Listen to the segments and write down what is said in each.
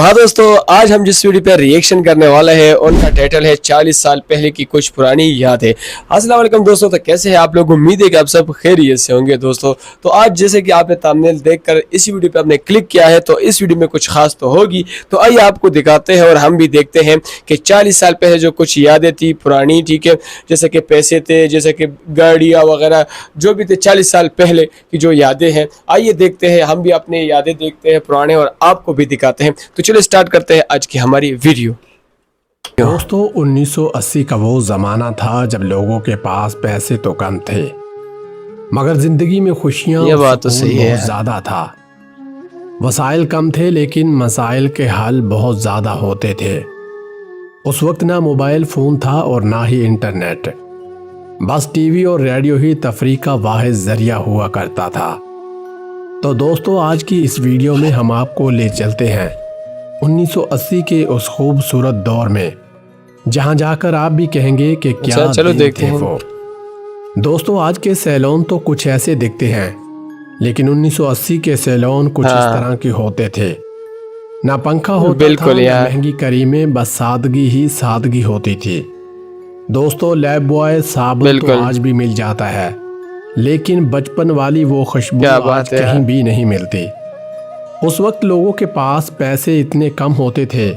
हाँ दोस्तों, आज हम जिस वीडियो पे रिएक्शन करने वाले हैं उनका टाइटल है 40 साल पहले की कुछ पुरानी यादें। अस्सलाम वालेकुम दोस्तों, तो कैसे हैं आप लोग? उम्मीद है कि आप सब खैरियत से होंगे दोस्तों। तो आज जैसे कि आपने थंबनेल देखकर इस वीडियो पे आपने क्लिक किया है, तो इस वीडियो में कुछ खास तो होगी। तो आइए आपको दिखाते हैं और हम भी देखते हैं कि 40 साल पहले जो कुछ यादें थी पुरानी, ठीक है, जैसे कि पैसे थे, जैसे कि गाड़ियाँ वगैरह जो भी थे 40 साल पहले की जो यादें हैं। आइए देखते हैं, हम भी अपने यादें देखते हैं पुराने और आपको भी दिखाते हैं। तो चलो स्टार्ट करते हैं आज की हमारी वीडियो। दोस्तों 1980 का वो ज़माना था जब लोगों के पास पैसे तो कम थे, मगर ज़िंदगी में खुशियाँ ये और बात तो सुकून सही है बहुत ज़्यादा था। वसाइल कम थे लेकिन मसाइल के हल बहुत ज़्यादा होते थे। उस वक्त ना मोबाइल फ़ोन था और ना ही इंटरनेट, बस टीवी और रेडियो ही तफरीह का वाहिद ज़रिया हुआ करता था। तो दोस्तों आज की इस वीडियो में हम आपको ले चलते हैं 1980 के उस खूबसूरत दौर में, जहां जाकर आप भी कहेंगे कि क्या चलो दिन देखते थे हैं। वो। दोस्तों आज के सैलून तो कुछ ऐसे दिखते हैं, लेकिन 1980 के सैलून कुछ इस हाँ। तरह के होते थे। ना पंखा होता बिल्कुल था, ना यार। महंगी करीमें, बस सादगी ही सादगी होती थी। दोस्तों लैब बॉय साबुन तो बिल्कुल। आज भी मिल जाता है, लेकिन बचपन वाली वो खुशबू क्या आज बात है कहीं यार। भी नहीं मिलती। उस वक्त लोगों के पास पैसे इतने कम होते थे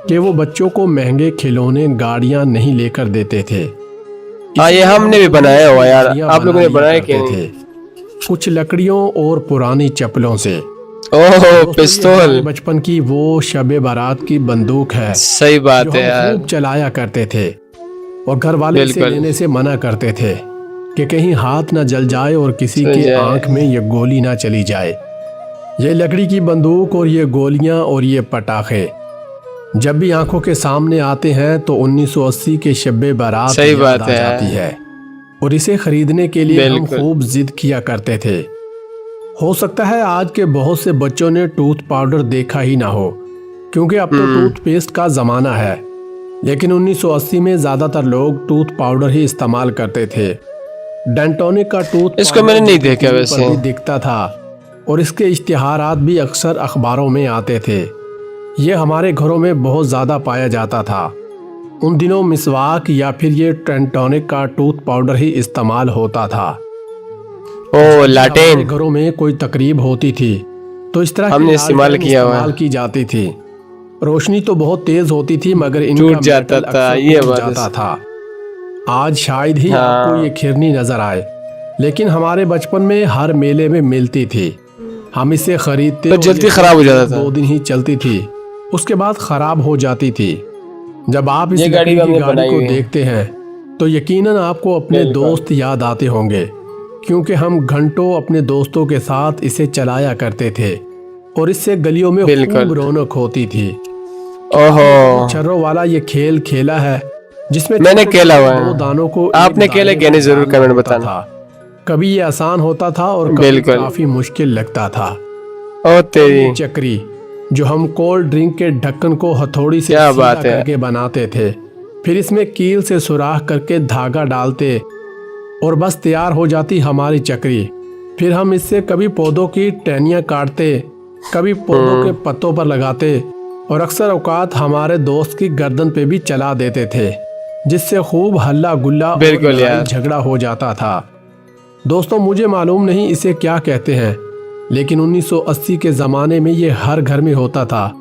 कि वो बच्चों को महंगे खिलौने, गाड़ियां नहीं लेकर देते थे। हाँ, ये हमने भी बनाया हुआ यार, लड़ियां आप लोगों ने बना बनाया लिया कि करते नहीं? थे, कुछ लकड़ियों और पुरानी चप्पलों से। ओहो, दोस्तों, ये हमारे पिस्तौल। बचपन की वो शबे बारात की बंदूक है सही जो बात है हम यार। खूब चलाया करते थे, और घर वाले इसे बिल्कुल। लेने से मना करते थे कि कहीं हाथ न जल जाए और किसी सही के है। आंख में ये गोली ना चली जाए। ये लकड़ी की बंदूक और ये गोलियां और ये पटाखे जब भी आंखों के सामने आते हैं तो 1980 के शब्बे बारात सही याद बात आ है। जाती है, और इसे खरीदने के लिए हम बिल्कुल। खूब जिद किया करते थे। हो सकता है आज के बहुत से बच्चों ने टूथ पाउडर देखा ही ना हो, क्योंकि अब तो टूथपेस्ट का ज़माना है, लेकिन 1980 में ज़्यादातर लोग टूथ पाउडर ही इस्तेमाल करते थे। डेंटोनिक का टूथ इसको पाउडर मैंने नहीं जो कि देखा टीवी वैसे। पर भी दिखता था, और इसके इश्तिहारात भी अक्सर अखबारों में आते थे। ये हमारे घरों में बहुत ज़्यादा पाया जाता था। उन दिनों मिसवाक या फिर ये डेंटोनिक का टूथ पाउडर ही इस्तेमाल होता था। ओ हमारे लाटेन घरों में कोई तकरीब होती थी तो इस तरह की हमने इस्तेमाल लालटेन किया हुआ इस्तेमाल है। की जाती थी। रोशनी तो बहुत तेज होती थी, मगर इनका टूट जाता मेटल था, अक्सर ये टूट बात जाता है। था। आज शायद ही आपको ये हाँ। खिरनी नजर आए, लेकिन हमारे बचपन में हर मेले में मिलती थी। हम इसे खरीदते पर और जल्दी ये खराब हो जाता था। 2 दिन ही चलती थी, उसके बाद खराब हो जाती थी। जब आप इस ये गाड़ी लकड़ी भी की हमने गाड़ी बनाई को हुई है। देखते हैं तो यकीनन आपको अपने बिल्कुल। दोस्त याद आते होंगे, क्योंकि हम घंटों अपने दोस्तों के साथ इसे चलाया करते थे, और इससे गलियों में बिल्कुल। खूब रौनक होती थी। ओहो, छर्रों वाला ये खेल खेला है, जिसमें मैंने छोटे खेला छोटे हुआ 2 है। दानों को आपने एक खेला दाने कि नहीं, में जरूर डालना कमेंट होता बताना। था। कभी ये आसान होता था और कभी बिल्कुल। काफी मुश्किल लगता था। ओ और तेरी, ये चक्री जो हम कोल्ड ड्रिंक के ढक्कन को हथौड़ी से क्या सीधा बात है। करके बनाते थे, फिर इसमें कील से सुराख करके धागा डालते और बस तैयार हो जाती हमारी चक्री। फिर हम इससे कभी पौधों की टहनियाँ काटते, कभी पौधों के पत्तों पर लगाते, और अक्सर औकात हमारे दोस्त की गर्दन पे भी चला देते थे, जिससे खूब हल्ला गुल्ला और बिल्कुल लड़ाई यार। झगड़ा हो जाता था। दोस्तों मुझे मालूम नहीं इसे क्या कहते हैं, लेकिन 1980 के ज़माने में ये हर घर में होता था।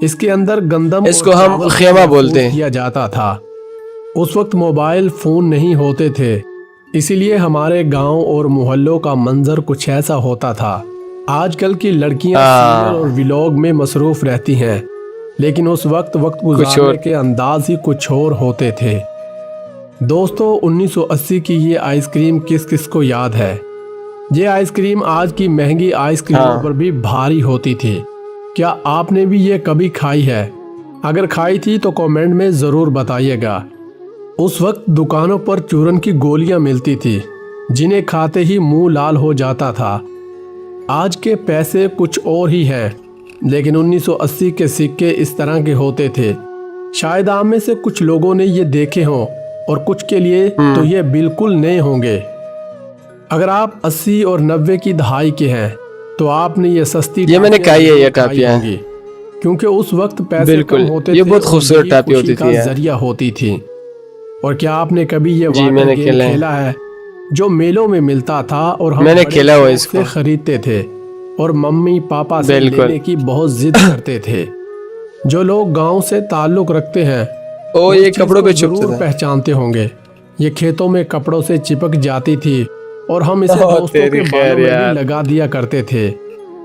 इसके अंदर गंदम इसको और हम चावल खेमा महफूज बोलते हैं। किया जाता था। उस वक्त मोबाइल फ़ोन नहीं होते थे, इसीलिए हमारे गांव और मोहल्लों का मंजर कुछ ऐसा होता था। आजकल की लड़कियां सीरियल और हाँ, व्लॉग में मसरूफ़ रहती हैं, लेकिन उस वक्त कुछ गुजारने और। के अंदाज ही कुछ और होते थे। दोस्तों 1980 की ये आइसक्रीम किस किस को याद है? ये आइसक्रीम आज की महंगी आइसक्रीमों हाँ। पर भी भारी होती थी। क्या आपने भी ये कभी खाई है? अगर खाई थी तो कमेंट में ज़रूर बताइएगा। उस वक्त दुकानों पर चूरन की गोलियां मिलती थी, जिन्हें खाते ही मुंह लाल हो जाता था। आज के पैसे कुछ और ही हैं, लेकिन 1980 के सिक्के इस तरह के होते थे। शायद आप में से कुछ लोगों ने ये देखे हों, और कुछ के लिए तो ये बिल्कुल नए होंगे। अगर आप 80 और 90 की दहाई के हैं तो आपने ये सस्ती ये मैंने टाफियां खाई है, ये जरूर खाई टाफियां। होंगी। क्योंकि उस वक्त पैसे बिल्कुल, कम होते ये थे बहुत और खूबसूरत यही टापी खुशी होती का थी यार। जरिया होती थी। और क्या आपने कभी ये जी, वाटर मैंने गेम खेला है। खेला है जो मेलों में मिलता था और हम मैंने बड़े खेला हुआ है शौक से इसको। खरीदते थे और मम्मी पापा से बिल्कुल। लेने की बहुत जिद करते थे। जो लोग गांव से ताल्लुक रखते हैं ओ, वो ये इस चीज कपड़ों को पे चुभता जरूर था। पहचानते होंगे। ये खेतों में कपड़ों से चिपक जाती थी और हम इसे ओ दोस्तों तेरी के बालों खैर में भी यार। लगा दिया करते थे।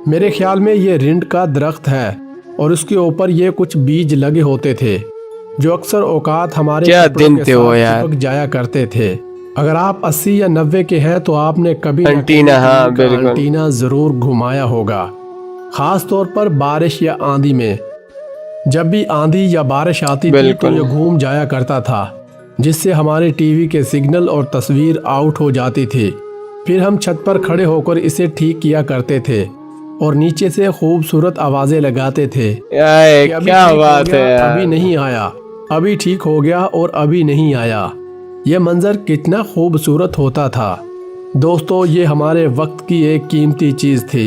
मेरे ख्याल में ये रिंड का दरख्त है और उसके ऊपर ये कुछ बीज लगे होते थे जो अक्सर औकात हमारे क्या कपड़ों दिन के थे वो साथ यार। चिपक जाया करते थे। अगर आप 80 या 90 के हैं तो आपने कभी न कभी एंटीना, हाँ टीवी का बिल्कुल। एंटीना जरूर घुमाया होगा, खास तौर पर बारिश या आंधी में। जब भी आंधी या बारिश आती थी तो बिल्कुल। ये घूम जाया करता था, जिससे हमारे टीवी के सिग्नल और तस्वीर आउट हो जाती थी। फिर हम छत पर खड़े होकर इसे ठीक किया करते थे और नीचे से खूबसूरत आवाजें लगाते थे यार कि अभी क्या ठीक हो बात है गया, अभी यार। नहीं आया, अभी ठीक हो गया और अभी नहीं आया। यह मंजर कितना खूबसूरत होता था। दोस्तों, ये हमारे वक्त की एक कीमती चीज़ थी।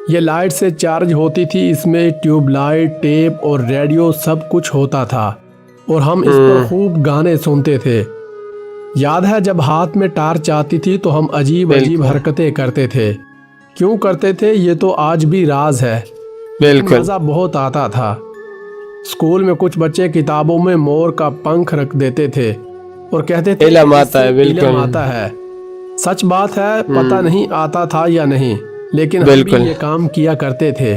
ये लाइट से चार्ज होती थी, इसमें ट्यूबलाइट, टेप और रेडियो सब कुछ होता था और हम इस पर खूब गाने सुनते थे। याद है जब हाथ में टार्च आती थी तो हम अजीब अजीब बिल्कुल। हरकतें करते थे। क्यों करते थे ये तो आज भी राज है, लेकिन बिल्कुल। मज़ा बहुत आता था। स्कूल में कुछ बच्चे किताबों में मोर का पंख रख देते थे और कहते थे इलम कि आता है, इससे बिल्कुल। इल्म आता है। सच बात है, पता नहीं आता था या नहीं, लेकिन हम भी बिल्कुल। ये काम किया करते थे।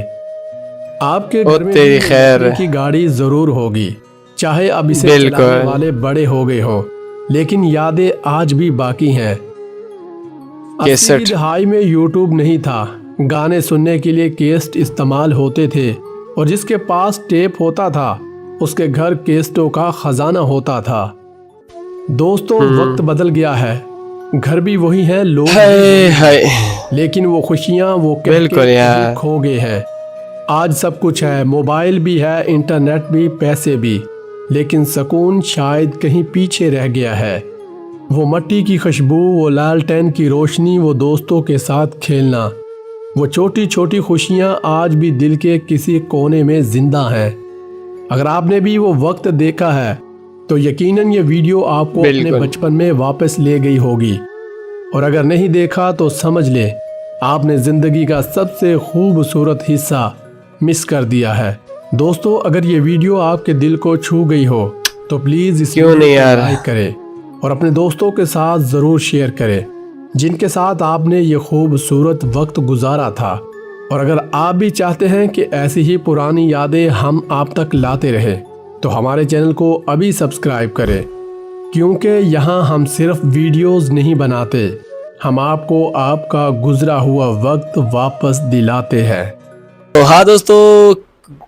आपके ओ घर में भी तेरी ये खैर। लकड़ी की गाड़ी जरूर होगी, चाहे अब इसे चलाने बिल्कुल। वाले बड़े हो गए हो, लेकिन यादें आज भी बाकी हैं। 80 की कैसेट। दहाई में यूट्यूब नहीं था, गाने सुनने के लिए केस्ट इस्तेमाल होते थे और जिसके पास टेप होता था उसके घर केस्टों का खजाना होता था। दोस्तों, वक्त बदल गया है, घर भी वही हैं, लोग भी हाय वही हैं, हाय। लेकिन वो खुशियाँ वो कह बिल्कुल के यार। कहीं खो गए हैं। आज सब कुछ है, मोबाइल भी है, इंटरनेट भी, पैसे भी, लेकिन सुकून शायद कहीं पीछे रह गया है। वो मट्टी की खुशबू, वो लालटेन की रोशनी, वो दोस्तों के साथ खेलना, वो छोटी छोटी खुशियाँ आज भी दिल के किसी कोने में जिंदा हैं। अगर आपने भी वो वक्त देखा है तो यकीनन ये वीडियो आपको अपने बिल्कुल। बचपन में वापस ले गई होगी, और अगर नहीं देखा तो समझ ले आपने ज़िंदगी का सबसे खूबसूरत हिस्सा मिस कर दिया है। दोस्तों, अगर ये वीडियो आपके दिल को छू गई हो तो प्लीज़ इस क्यों वीडियो नहीं को यार। लाइक करें और अपने दोस्तों के साथ ज़रूर शेयर करें जिनके साथ आपने ये खूबसूरत वक्त गुजारा था। और अगर आप भी चाहते हैं कि ऐसी ही पुरानी यादें हम आप तक लाते रहें तो हमारे चैनल को अभी सब्सक्राइब करें, क्योंकि यहाँ हम सिर्फ वीडियोस नहीं बनाते, हम आपको आपका गुजरा हुआ वक्त वापस दिलाते हैं। तो हाँ दोस्तों,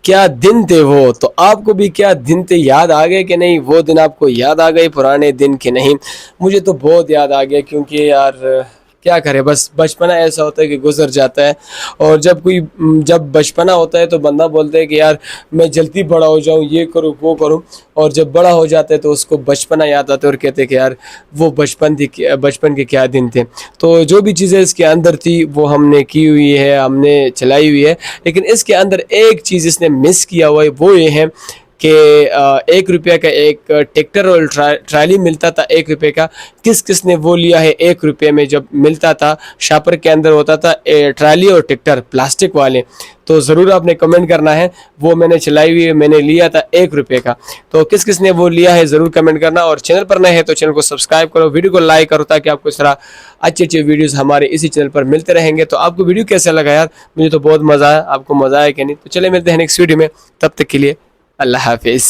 क्या दिन थे वो। तो आपको भी क्या दिन थे याद आ गए कि नहीं? वो दिन आपको याद आ गए पुराने दिन कि नहीं? मुझे तो बहुत याद आ गया, क्योंकि यार क्या करें, बस बचपना ऐसा होता है कि गुजर जाता है। और जब बचपना होता है तो बंदा बोलता है कि यार मैं जल्दी बड़ा हो जाऊं, ये करूं वो करूं। और जब बड़ा हो जाता है तो उसको बचपना याद आता है और कहते हैं कि यार वो बचपन के क्या दिन थे। तो जो भी चीज़ें इसके अंदर थी वो हमने की हुई है, हमने चलाई हुई है, लेकिन इसके अंदर एक चीज़ इसने मिस किया हुआ है, वो ये है कि 1 रुपये का एक ट्रैक्टर और ट्राली मिलता था 1 रुपये का। किसने वो लिया है 1 रुपये में? जब मिलता था शापर के अंदर होता था ट्राली और ट्रैक्टर प्लास्टिक वाले। तो ज़रूर आपने कमेंट करना है, वो मैंने चलाई हुई है, मैंने लिया था 1 रुपये का। तो किसने वो लिया है ज़रूर कमेंट करना। और चैनल पर नए हैं तो चैनल को सब्सक्राइब करो, वीडियो को लाइक करो, ताकि आपको इस तरह अच्छे वीडियोज़ हमारे इसी चैनल पर मिलते रहेंगे। तो आपको वीडियो कैसा लगा यार? मुझे तो बहुत मज़ा आया, आपको मज़ा आया कि नहीं? तो चले मिलते हैं नेक्स्ट वीडियो में, तब तक के लिए अल्लाह हाफिज़।